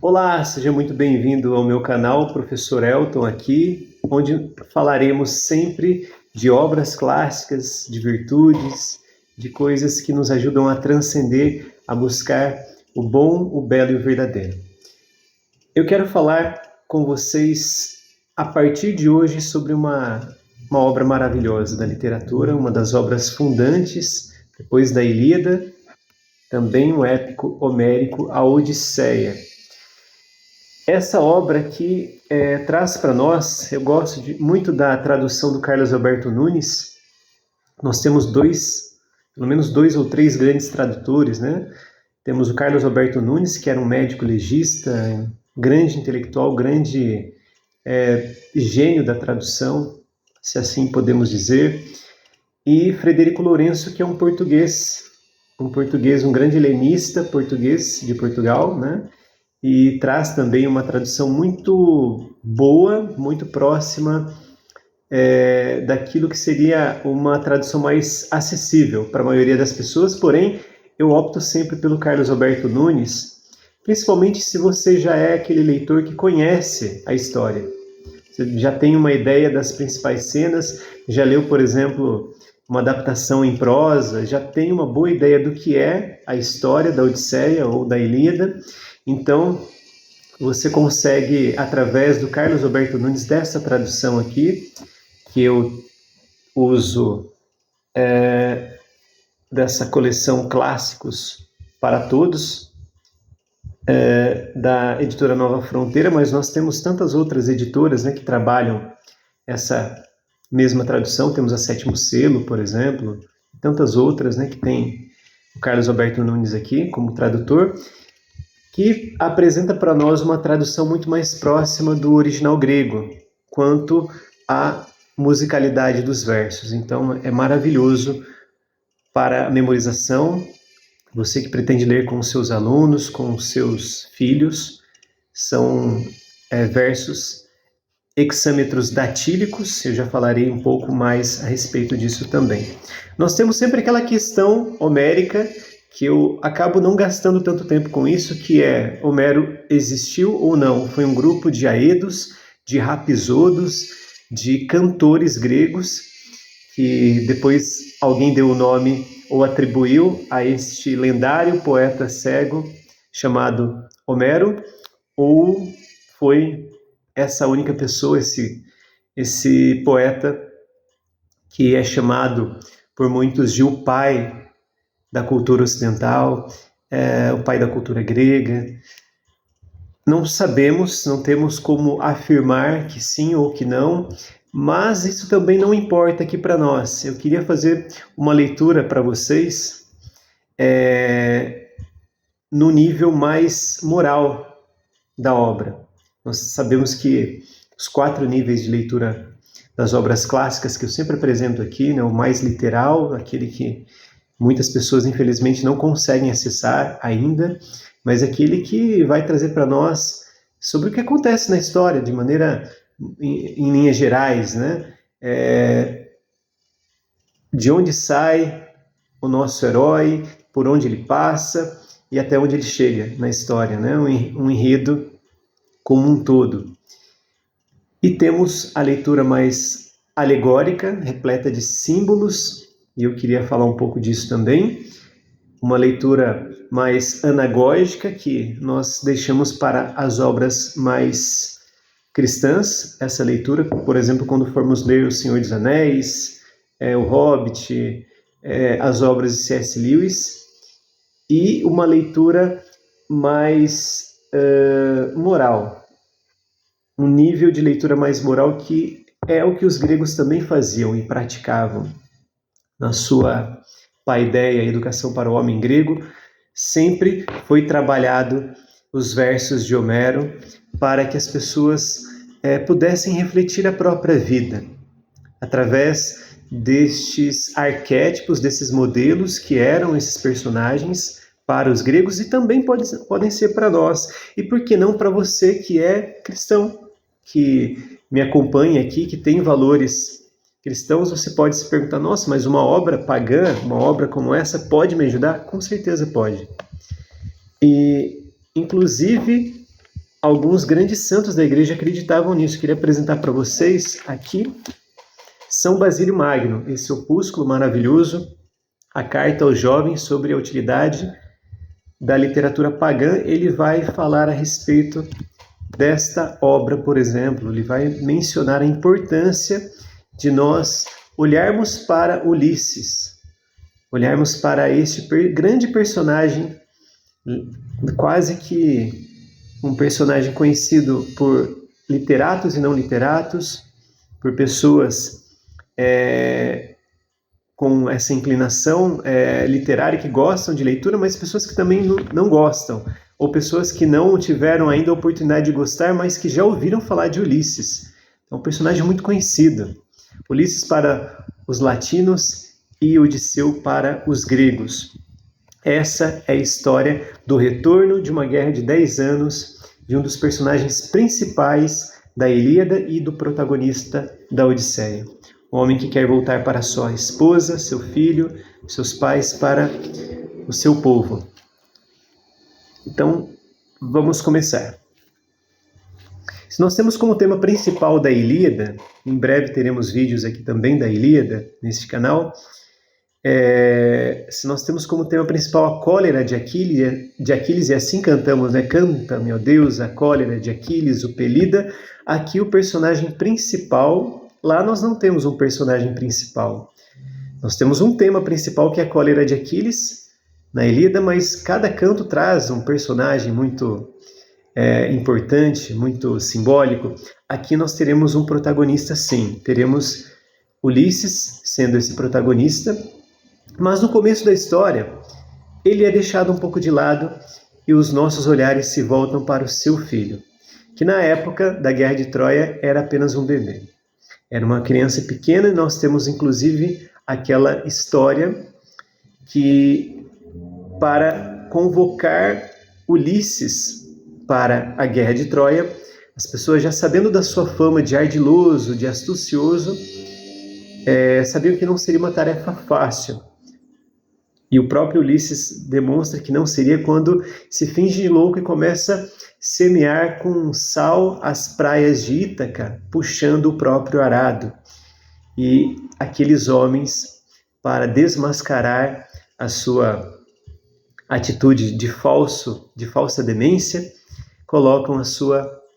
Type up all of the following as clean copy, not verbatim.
Olá, seja muito bem-vindo ao meu canal, Professor Elton aqui, onde falaremos sempre de obras clássicas, de virtudes, de coisas que nos ajudam a transcender, a buscar o bom, o belo e o verdadeiro. Eu quero falar com vocês a partir de hoje sobre uma obra maravilhosa da literatura, uma das obras fundantes, depois da Ilíada, também um épico homérico, a Odisseia. Essa obra aqui traz para nós, eu gosto muito da tradução do Carlos Alberto Nunes. Nós temos pelo menos dois ou três grandes tradutores, né? Temos o Carlos Alberto Nunes, que era um médico legista, grande intelectual, grande gênio da tradução, se assim podemos dizer, e Frederico Lourenço, que é um português, um grande helenista português de Portugal, né? E traz também uma tradução muito boa, muito próxima daquilo que seria uma tradução mais acessível para a maioria das pessoas, porém eu opto sempre pelo Carlos Alberto Nunes, principalmente se você já é aquele leitor que conhece a história. Você já tem uma ideia das principais cenas, já leu, por exemplo, uma adaptação em prosa, já tem uma boa ideia do que é a história da Odisseia ou da Ilíada. Então, você consegue, através do Carlos Alberto Nunes, dessa tradução aqui, que eu uso dessa coleção Clássicos para Todos, da editora Nova Fronteira, mas nós temos tantas outras editoras, né, que trabalham essa mesma tradução. Temos a Sétimo Selo, por exemplo, e tantas outras, né, que tem o Carlos Alberto Nunes aqui como tradutor, que apresenta para nós uma tradução muito mais próxima do original grego, quanto à musicalidade dos versos. Então é maravilhoso para a memorização. Você que pretende ler com os seus alunos, com os seus filhos, são versos hexâmetros datílicos, eu já falarei um pouco mais a respeito disso também. Nós temos sempre aquela questão homérica, que eu acabo não gastando tanto tempo com isso, que é: Homero existiu ou não? Foi um grupo de aedos, de rapisodos, de cantores gregos, que depois alguém deu o nome ou atribuiu a este lendário poeta cego chamado Homero, ou foi essa única pessoa, esse poeta que é chamado por muitos de o pai da cultura ocidental, o pai da cultura grega? Não sabemos, não temos como afirmar que sim ou que não, mas isso também não importa aqui para nós. Eu queria fazer uma leitura para vocês no nível mais moral da obra. Nós sabemos que os 4 níveis de leitura das obras clássicas que eu sempre apresento aqui, né, o mais literal, aquele que muitas pessoas, infelizmente, não conseguem acessar ainda, mas aquele que vai trazer para nós sobre o que acontece na história, de maneira, em linhas gerais, né? De onde sai o nosso herói, por onde ele passa e até onde ele chega na história, né? Um enredo como um todo. E temos a leitura mais alegórica, repleta de símbolos, e eu queria falar um pouco disso também. Uma leitura mais anagógica, que nós deixamos para as obras mais cristãs. Essa leitura, por exemplo, quando formos ler O Senhor dos Anéis, O Hobbit, as obras de C.S. Lewis. E uma leitura mais moral. Um nível de leitura mais moral, que é o que os gregos também faziam e praticavam. Na sua paideia, Educação para o Homem Grego, sempre foi trabalhado os versos de Homero para que as pessoas pudessem refletir a própria vida através destes arquétipos, desses modelos que eram esses personagens para os gregos e também podem ser para nós. E por que não para você que é cristão, que me acompanha aqui, que tem valores cristãos? Você pode se perguntar: nossa, mas uma obra pagã, uma obra como essa pode me ajudar? Com certeza pode. E, inclusive, alguns grandes santos da igreja acreditavam nisso. Queria apresentar para vocês aqui São Basílio Magno, esse opúsculo maravilhoso, a carta aos jovens sobre a utilidade da literatura pagã. Ele vai falar a respeito desta obra, por exemplo. Ele vai mencionar a importância de nós olharmos para Ulisses, olharmos para este grande personagem, quase que um personagem conhecido por literatos e não literatos, por pessoas com essa inclinação literária, que gostam de leitura, mas pessoas que também não gostam, ou pessoas que não tiveram ainda a oportunidade de gostar, mas que já ouviram falar de Ulisses. É um personagem muito conhecido. Ulisses para os latinos e Odisseu para os gregos. Essa é a história do retorno de uma guerra de 10 anos, de um dos personagens principais da Ilíada e do protagonista da Odisseia. Um homem que quer voltar para sua esposa, seu filho, seus pais, para o seu povo. Então, vamos começar. Se nós temos como tema principal da Ilíada, em breve teremos vídeos aqui também da Ilíada, neste canal, se nós temos como tema principal a cólera de Aquiles, e assim cantamos, né? Canta, meu Deus, a cólera de Aquiles, o Pelida. Aqui o personagem principal, lá nós não temos um personagem principal. Nós temos um tema principal que é a cólera de Aquiles, na Ilíada, mas cada canto traz um personagem muito importante, muito simbólico. Aqui nós teremos um protagonista, sim. Teremos Ulisses sendo esse protagonista, mas no começo da história ele é deixado um pouco de lado e os nossos olhares se voltam para o seu filho, que na época da Guerra de Troia era apenas um bebê. Era uma criança pequena, e nós temos inclusive aquela história que, para convocar Ulisses para a Guerra de Troia, as pessoas, já sabendo da sua fama de ardiloso, de astucioso, sabiam que não seria uma tarefa fácil. E o próprio Ulisses demonstra que não seria quando se finge de louco e começa a semear com sal as praias de Ítaca, puxando o próprio arado. E aqueles homens, para desmascarar a sua atitude de falsa demência, colocam o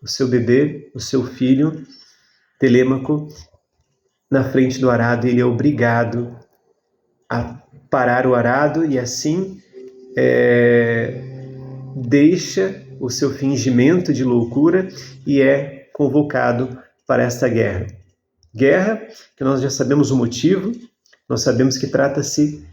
seu bebê, o seu filho, Telêmaco, na frente do arado, e ele é obrigado a parar o arado e assim deixa o seu fingimento de loucura e é convocado para esta guerra. Guerra que nós já sabemos o motivo, nós sabemos que trata-se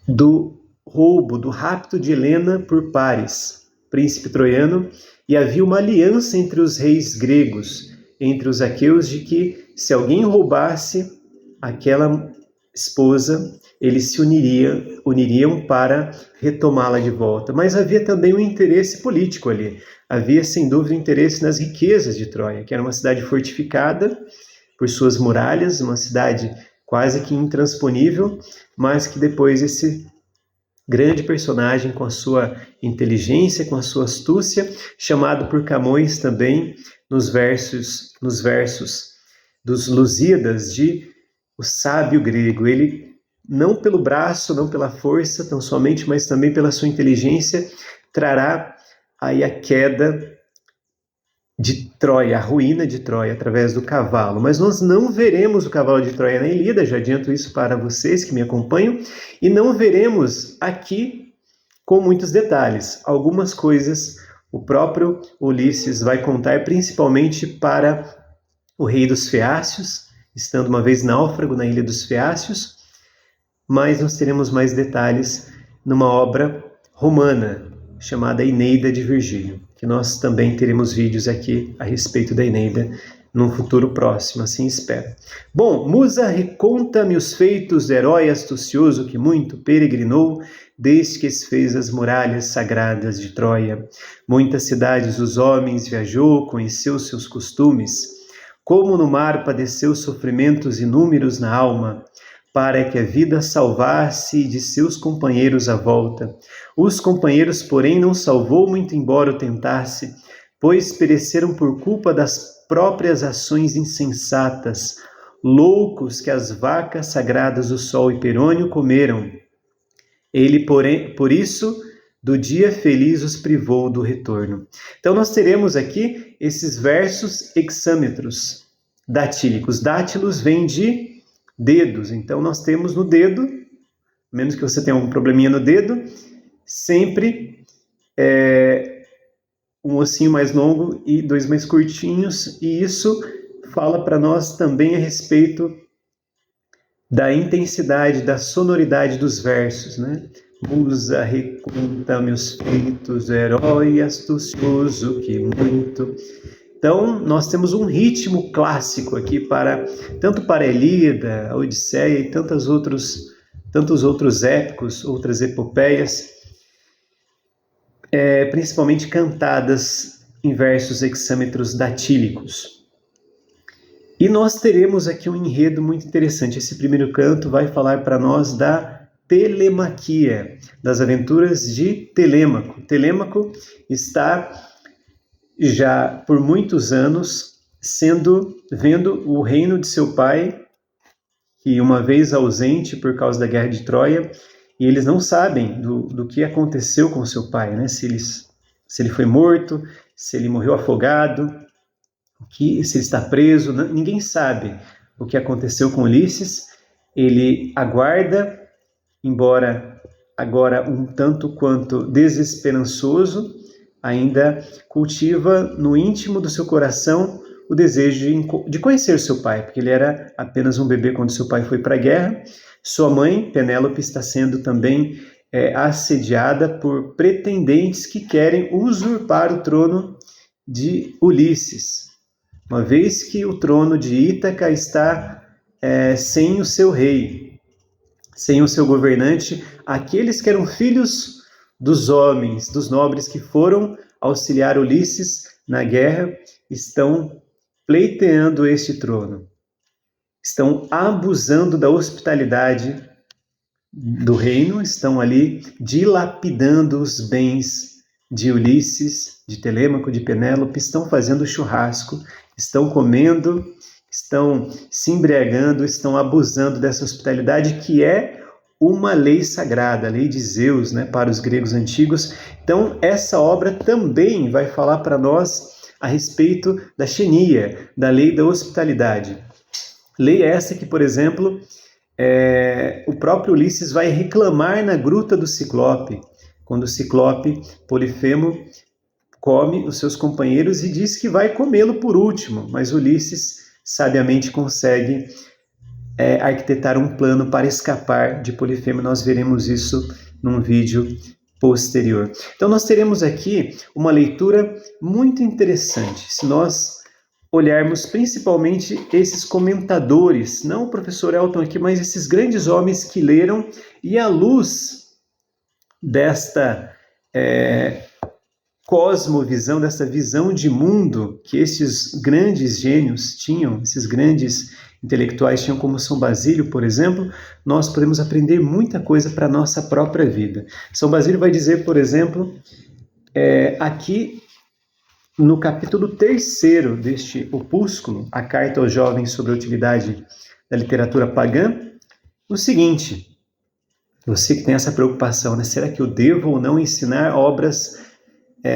do roubo, do rapto de Helena por Paris, príncipe troiano, e havia uma aliança entre os reis gregos, entre os aqueus, de que se alguém roubasse aquela esposa, eles se uniriam para retomá-la de volta. Mas havia também um interesse político ali. Havia, sem dúvida, um interesse nas riquezas de Troia, que era uma cidade fortificada por suas muralhas, uma cidade quase que intransponível, mas que depois esse grande personagem, com a sua inteligência, com a sua astúcia, chamado por Camões também nos versos dos Lusíadas, de o sábio grego. Ele, não pelo braço, não pela força tão somente, mas também pela sua inteligência, trará aí a queda de Troia, a ruína de Troia, através do cavalo. Mas nós não veremos o cavalo de Troia na Ilíada, já adianto isso para vocês que me acompanham, e não veremos aqui com muitos detalhes. Algumas coisas o próprio Ulisses vai contar, principalmente para o rei dos Feácios, estando uma vez náufrago na ilha dos Feácios, mas nós teremos mais detalhes numa obra romana, chamada Eneida de Virgílio, que nós também teremos vídeos aqui a respeito da Eneida num futuro próximo, assim espero. Bom, Musa, reconta-me os feitos do herói astucioso que muito peregrinou, desde que se fez as muralhas sagradas de Troia. Muitas cidades dos homens viajou, conheceu seus costumes, como no mar padeceu sofrimentos inúmeros na alma, para que a vida salvasse de seus companheiros a volta. Os companheiros, porém, não salvou, muito embora o tentasse, pois pereceram por culpa das próprias ações insensatas, loucos que as vacas sagradas do Sol Hiperônio comeram. Ele, porém, por isso, do dia feliz os privou do retorno. Então nós teremos aqui esses versos hexâmetros datílicos. Dátilos vem de dedos, então nós temos no dedo, a menos que você tenha algum probleminha no dedo, sempre um ossinho mais longo e dois mais curtinhos, e isso fala para nós também a respeito da intensidade, da sonoridade dos versos, né? Musa, reconta meus feitos, herói astucioso, que muito. Então, nós temos um ritmo clássico aqui tanto para a Ilíada, a Odisseia e tantos outros épicos, outras epopeias, principalmente cantadas em versos hexâmetros datílicos. E nós teremos aqui um enredo muito interessante. Esse primeiro canto vai falar para nós da Telemaquia, das aventuras de Telêmaco. Telêmaco está já por muitos anos vendo o reino de seu pai, que uma vez ausente por causa da guerra de Troia, e eles não sabem do que aconteceu com seu pai, né? Se ele foi morto, se ele morreu afogado, se ele está preso, ninguém sabe o que aconteceu com Ulisses. Ele aguarda, embora agora um tanto quanto desesperançoso, ainda cultiva no íntimo do seu coração o desejo de conhecer seu pai, porque ele era apenas um bebê quando seu pai foi para a guerra. Sua mãe, Penélope, está sendo também assediada por pretendentes que querem usurpar o trono de Ulisses, uma vez que o trono de Ítaca está sem o seu rei, sem o seu governante. Aqueles que eram filhos dos homens, dos nobres que foram auxiliar Ulisses na guerra, estão pleiteando este trono, estão abusando da hospitalidade do reino, estão ali dilapidando os bens de Ulisses, de Telêmaco, de Penélope, estão fazendo churrasco, estão comendo, estão se embriagando, estão abusando dessa hospitalidade que é uma lei sagrada, a lei de Zeus, né, para os gregos antigos. Então, essa obra também vai falar para nós a respeito da xenia, da lei da hospitalidade. Lei essa que, por exemplo, o próprio Ulisses vai reclamar na gruta do Ciclope, quando o Ciclope, Polifemo, come os seus companheiros e diz que vai comê-lo por último, mas Ulisses sabiamente consegue arquitetar um plano para escapar de Polifemo. Nós veremos isso num vídeo posterior. Então nós teremos aqui uma leitura muito interessante, se nós olharmos principalmente esses comentadores, não o professor Elton aqui, mas esses grandes homens que leram, e à luz desta cosmovisão, dessa visão de mundo que esses grandes gênios tinham, esses grandes intelectuais tinham, como São Basílio, por exemplo, nós podemos aprender muita coisa para a nossa própria vida. São Basílio vai dizer, por exemplo, aqui no capítulo 3º deste opúsculo, a Carta aos Jovens sobre a Utilidade da Literatura Pagã, o seguinte: você que tem essa preocupação, né? Será que eu devo ou não ensinar obras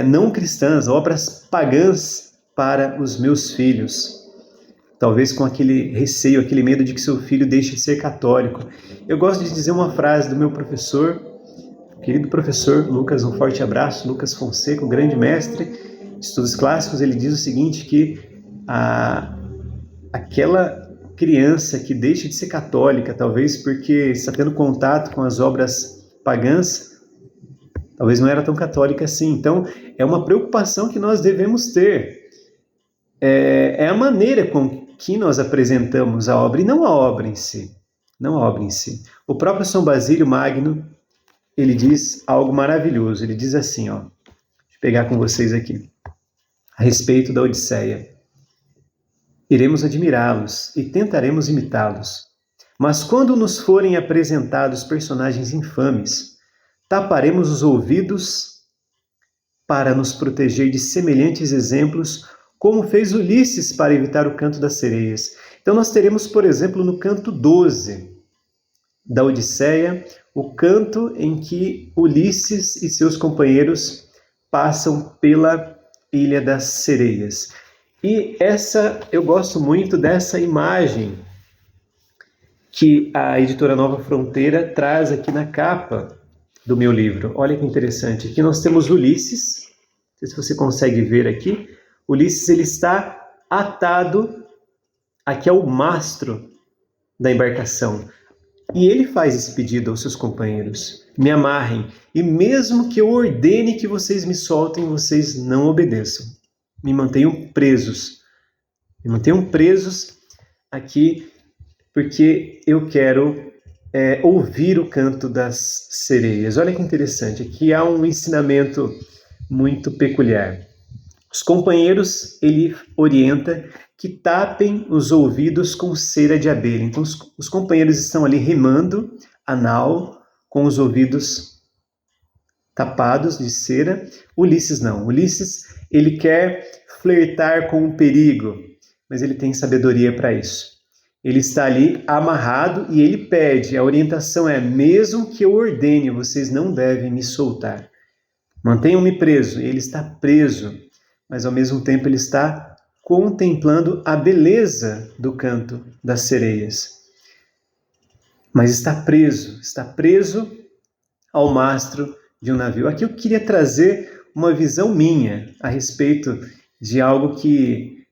não cristãs, obras pagãs para os meus filhos? Talvez com aquele receio, aquele medo de que seu filho deixe de ser católico. Eu gosto de dizer uma frase do meu professor, querido professor Lucas, um forte abraço, Lucas Fonseca, o grande mestre de estudos clássicos. Ele diz o seguinte, que aquela criança que deixa de ser católica, talvez porque está tendo contato com as obras pagãs, talvez não era tão católica assim. Então, é uma preocupação que nós devemos ter. É a maneira com que nós apresentamos a obra, e não a obra em si. Não a obra em si. O próprio São Basílio Magno, ele diz algo maravilhoso. Ele diz assim, ó, deixa eu pegar com vocês aqui, a respeito da Odisseia. Iremos admirá-los e tentaremos imitá-los. Mas quando nos forem apresentados personagens infames, taparemos os ouvidos para nos proteger de semelhantes exemplos, como fez Ulisses para evitar o canto das sereias. Então nós teremos, por exemplo, no canto 12 da Odisseia, o canto em que Ulisses e seus companheiros passam pela Ilha das Sereias. E eu gosto muito dessa imagem que a editora Nova Fronteira traz aqui na capa do meu livro. Olha que interessante. Aqui nós temos Ulisses. Não sei se você consegue ver aqui. Ulisses, ele está atado aqui ao mastro da embarcação. E ele faz esse pedido aos seus companheiros: me amarrem, e mesmo que eu ordene que vocês me soltem, vocês não obedeçam. Me mantenham presos. Me mantenham presos aqui, porque eu quero ouvir o canto das sereias. Olha que interessante. Aqui há um ensinamento muito peculiar. Os companheiros, ele orienta que tapem os ouvidos com cera de abelha. Então, os companheiros estão ali remando a nau com os ouvidos tapados de cera. Ulisses não. Ulisses, ele quer flertar com o perigo, mas ele tem sabedoria para isso. Ele está ali amarrado e ele pede, a orientação é: mesmo que eu ordene, vocês não devem me soltar. Mantenham-me preso. Ele está preso, mas ao mesmo tempo ele está contemplando a beleza do canto das sereias. Mas está preso ao mastro de um navio. Aqui eu queria trazer uma visão minha a respeito de algo que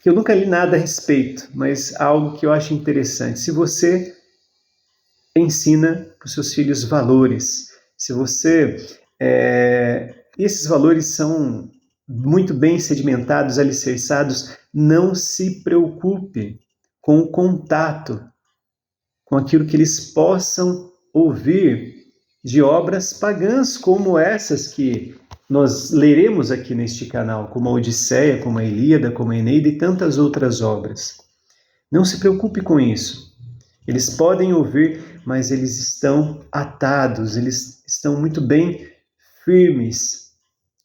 eu nunca li nada a respeito, mas algo que eu acho interessante. Se você ensina para os seus filhos valores, se você... esses valores são muito bem sedimentados, alicerçados, não se preocupe com o contato, com aquilo que eles possam ouvir de obras pagãs como essas que nós leremos aqui neste canal, como a Odisseia, como a Ilíada, como a Eneida e tantas outras obras. Não se preocupe com isso. Eles podem ouvir, mas eles estão atados, eles estão muito bem firmes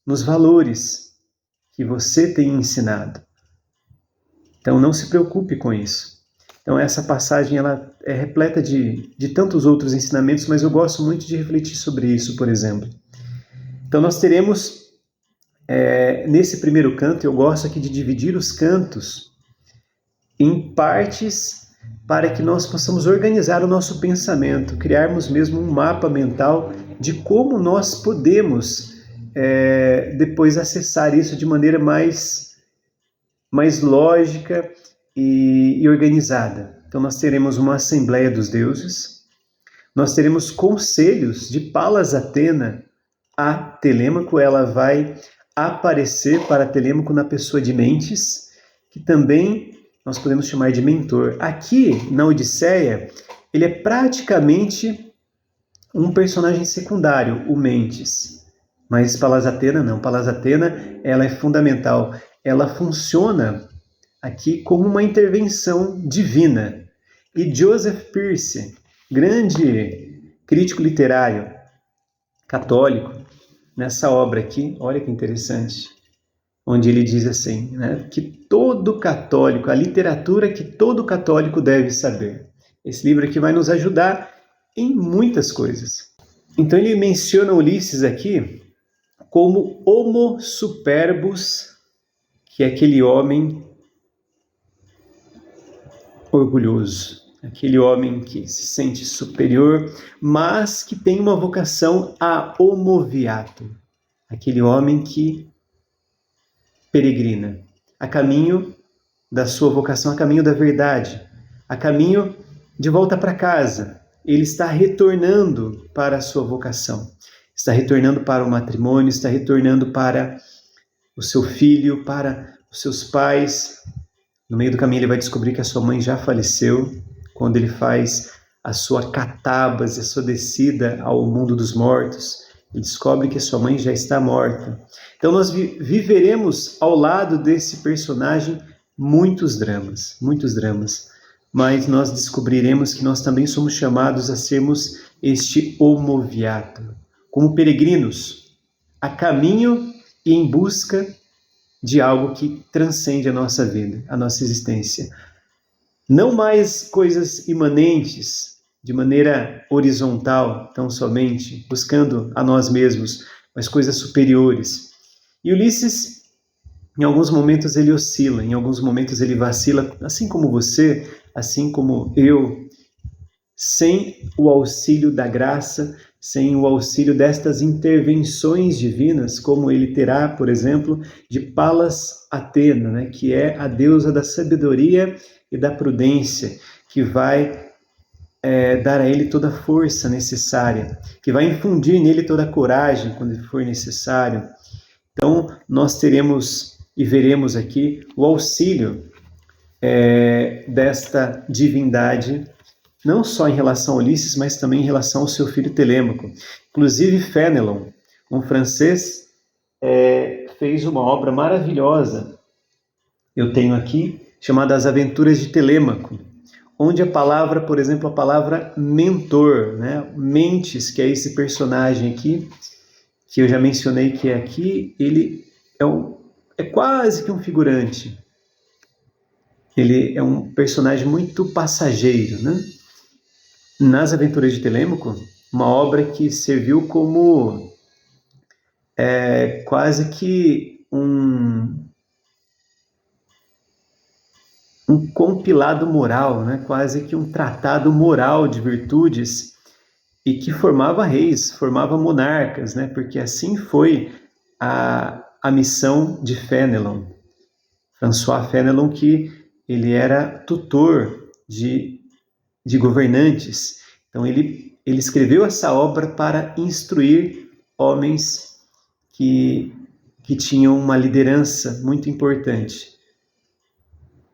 nos valores que você tem ensinado. Então não se preocupe com isso. Então essa passagem ela é repleta de tantos outros ensinamentos, mas eu gosto muito de refletir sobre isso, por exemplo. Então nós teremos, nesse primeiro canto, eu gosto aqui de dividir os cantos em partes para que nós possamos organizar o nosso pensamento, criarmos mesmo um mapa mental de como nós podemos depois acessar isso de maneira mais lógica e organizada. Então nós teremos uma Assembleia dos Deuses, nós teremos conselhos de Palas Atena a Telêmaco, ela vai aparecer para Telêmaco na pessoa de Mentes, que também nós podemos chamar de mentor. Aqui na Odisseia, ele é praticamente um personagem secundário, o Mentes. Mas Palas Atena não. Palas Atena, ela é fundamental. Ela funciona aqui como uma intervenção divina. E Joseph Peirce, grande crítico literário católico, nessa obra aqui, olha que interessante, onde ele diz assim, né, que todo católico, a literatura que todo católico deve saber. Esse livro aqui vai nos ajudar em muitas coisas. Então ele menciona Ulisses aqui como homo superbus, que é aquele homem orgulhoso, aquele homem que se sente superior, mas que tem uma vocação a homoviato, aquele homem que peregrina a caminho da sua vocação, a caminho da verdade, a caminho de volta para casa. Ele está retornando para a sua vocação, está retornando para o matrimônio, está retornando para o seu filho, para os seus pais. No meio do caminho ele vai descobrir que a sua mãe já faleceu, quando ele faz a sua catábase, a sua descida ao mundo dos mortos. Ele descobre que a sua mãe já está morta. Então nós viveremos ao lado desse personagem muitos dramas, mas nós descobriremos que nós também somos chamados a sermos este homoviato, como peregrinos, a caminho e em busca de algo que transcende a nossa vida, a nossa existência. Não mais coisas imanentes, de maneira horizontal, tão somente, buscando a nós mesmos, mas coisas superiores. E Ulisses, em alguns momentos ele oscila, em alguns momentos ele vacila, assim como você, assim como eu, sem o auxílio da graça, sem o auxílio destas intervenções divinas, como ele terá, por exemplo, de Palas Atena, né, que é a deusa da sabedoria e da prudência, que vai dar a ele toda a força necessária, que vai infundir nele toda a coragem quando for necessário. Então, nós teremos e veremos aqui o auxílio desta divindade, não só em relação a Ulisses, mas também em relação ao seu filho Telêmaco. Inclusive, Fénelon, um francês, fez uma obra maravilhosa, eu tenho aqui, chamada As Aventuras de Telêmaco, onde a palavra, por exemplo, a palavra mentor, né? Mentes, que é esse personagem aqui, que eu já mencionei que é aqui, ele é quase que um figurante. Ele é um personagem muito passageiro, né? Nas Aventuras de Telêmaco, uma obra que serviu como quase que um compilado moral, né? Quase que um tratado moral de virtudes, e que formava reis, formava monarcas, né? Porque assim foi a missão de Fénelon. François Fénelon, que ele era tutor de governantes. Então ele escreveu essa obra para instruir homens que tinham uma liderança muito importante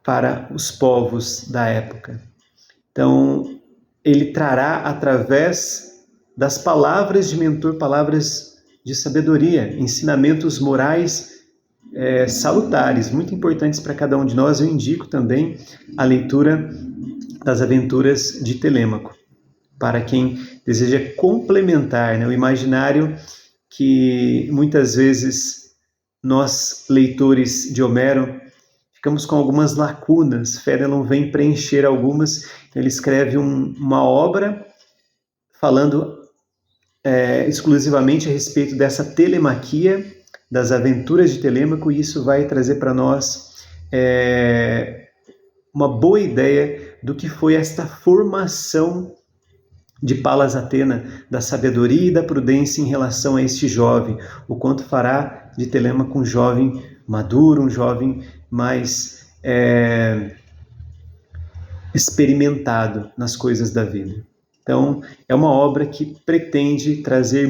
para os povos da época. Então, ele trará através das palavras de mentor, palavras de sabedoria, ensinamentos morais salutares, muito importantes para cada um de nós. Eu indico também a leitura das Aventuras de Telêmaco, para quem deseja complementar, né, o imaginário que muitas vezes nós, leitores de Homero, ficamos com algumas lacunas. Fénelon vem preencher algumas. Ele escreve uma obra falando exclusivamente a respeito dessa telemaquia, das aventuras de Telêmaco, e isso vai trazer para nós uma boa ideia do que foi esta formação de Palas Atena, da sabedoria e da prudência em relação a este jovem, o quanto fará de Telêmaco um jovem maduro, um jovem mais experimentado nas coisas da vida. Então, é uma obra que pretende trazer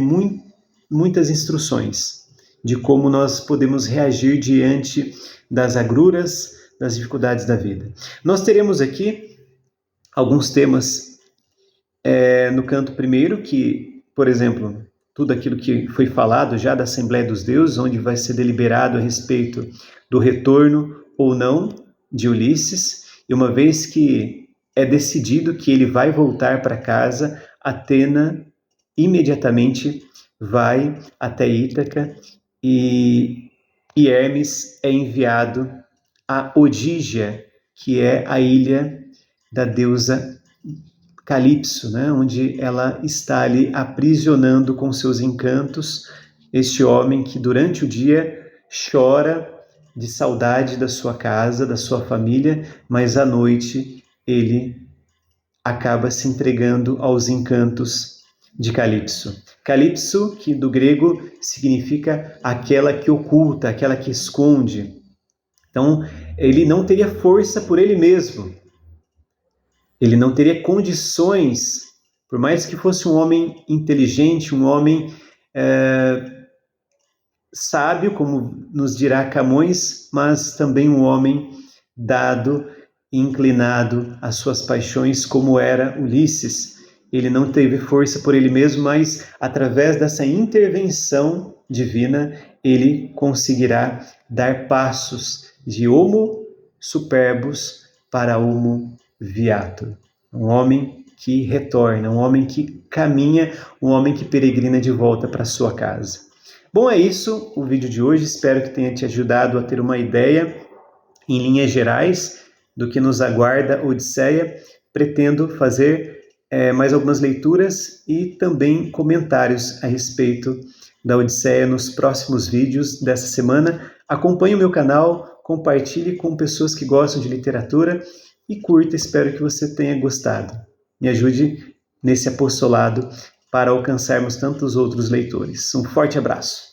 muitas instruções de como nós podemos reagir diante das agruras, das dificuldades da vida. Nós teremos aqui alguns temas no canto primeiro, que, por exemplo, tudo aquilo que foi falado já da Assembleia dos Deuses, onde vai ser deliberado a respeito do retorno ou não de Ulisses, e uma vez que é decidido que ele vai voltar para casa, Atena imediatamente vai até Ítaca e Hermes é enviado a Odígia, que é a ilha da deusa Calipso, né, onde ela está ali aprisionando com seus encantos este homem que durante o dia chora de saudade da sua casa, da sua família, mas à noite ele acaba se entregando aos encantos de Calipso. Calipso, que do grego significa aquela que oculta, aquela que esconde. Então, ele não teria força por ele mesmo. Ele não teria condições, por mais que fosse um homem inteligente, um homem sábio, como nos dirá Camões, mas também um homem dado e inclinado às suas paixões, como era Ulisses. Ele não teve força por ele mesmo, mas através dessa intervenção divina, ele conseguirá dar passos de homo superbos para homo viator. Um homem que retorna, um homem que caminha, um homem que peregrina de volta para sua casa. Bom, é isso o vídeo de hoje. Espero que tenha te ajudado a ter uma ideia, em linhas gerais, do que nos aguarda a Odisseia. Pretendo fazer mais algumas leituras e também comentários a respeito da Odisseia nos próximos vídeos dessa semana. Acompanhe o meu canal, compartilhe com pessoas que gostam de literatura e curta. Espero que você tenha gostado. Me ajude nesse apostolado para alcançarmos tantos outros leitores. Um forte abraço.